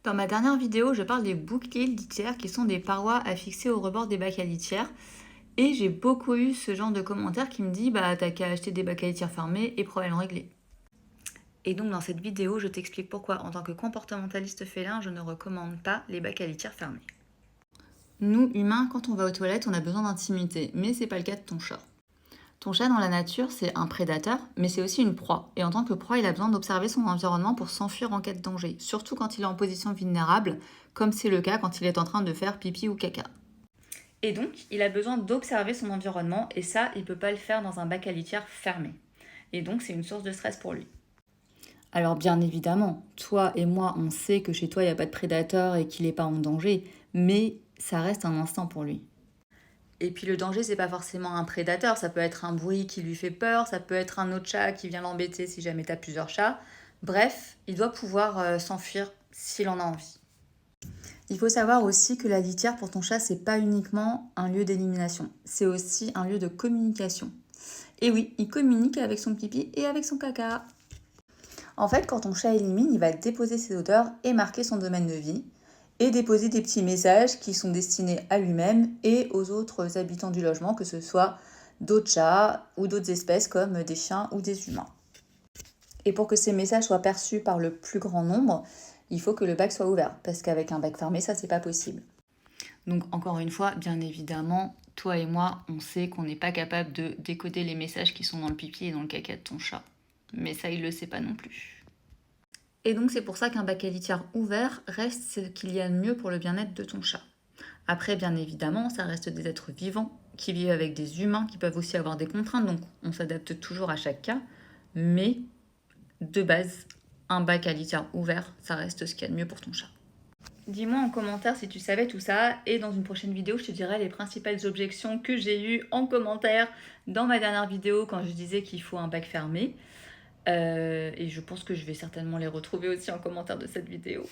Dans ma dernière vidéo, je parle des boucliers litières qui sont des parois affixées au rebord des bacs à litière. Et j'ai beaucoup eu ce genre de commentaires qui me dit bah t'as qu'à acheter des bacs à litière fermés et problème réglé. Et donc dans cette vidéo, je t'explique pourquoi en tant que comportementaliste félin, je ne recommande pas les bacs à litière fermés. Nous, humains, quand on va aux toilettes, on a besoin d'intimité, mais c'est pas le cas de ton chat. Ton chat dans la nature, c'est un prédateur, mais c'est aussi une proie. Et en tant que proie, il a besoin d'observer son environnement pour s'enfuir en cas de danger, surtout quand il est en position vulnérable, comme c'est le cas quand il est en train de faire pipi ou caca. Et donc, il a besoin d'observer son environnement, et ça, il ne peut pas le faire dans un bac à litière fermé. Et donc, c'est une source de stress pour lui. Alors bien évidemment, toi et moi, on sait que chez toi, il n'y a pas de prédateur et qu'il n'est pas en danger, mais ça reste un instant pour lui. Et puis le danger, c'est pas forcément un prédateur, ça peut être un bruit qui lui fait peur, ça peut être un autre chat qui vient l'embêter si jamais t'as plusieurs chats. Bref, il doit pouvoir s'enfuir s'il en a envie. Il faut savoir aussi que la litière pour ton chat, c'est pas uniquement un lieu d'élimination, c'est aussi un lieu de communication. Et oui, il communique avec son pipi et avec son caca. En fait, quand ton chat élimine, il va déposer ses odeurs et marquer son domaine de vie, et déposer des petits messages qui sont destinés à lui-même et aux autres habitants du logement, que ce soit d'autres chats ou d'autres espèces comme des chiens ou des humains. Et pour que ces messages soient perçus par le plus grand nombre, il faut que le bac soit ouvert, parce qu'avec un bac fermé, ça, c'est pas possible. Donc, encore une fois, bien évidemment, toi et moi, on sait qu'on n'est pas capable de décoder les messages qui sont dans le pipi et dans le caca de ton chat. Mais ça, il le sait pas non plus. Et donc, c'est pour ça qu'un bac à litière ouvert reste ce qu'il y a de mieux pour le bien-être de ton chat. Après, bien évidemment, ça reste des êtres vivants qui vivent avec des humains qui peuvent aussi avoir des contraintes, donc on s'adapte toujours à chaque cas. Mais de base, un bac à litière ouvert, ça reste ce qu'il y a de mieux pour ton chat. Dis-moi en commentaire si tu savais tout ça, et dans une prochaine vidéo, je te dirai les principales objections que j'ai eues en commentaire dans ma dernière vidéo quand je disais qu'il faut un bac fermé. Et je pense que je vais certainement les retrouver aussi en commentaire de cette vidéo.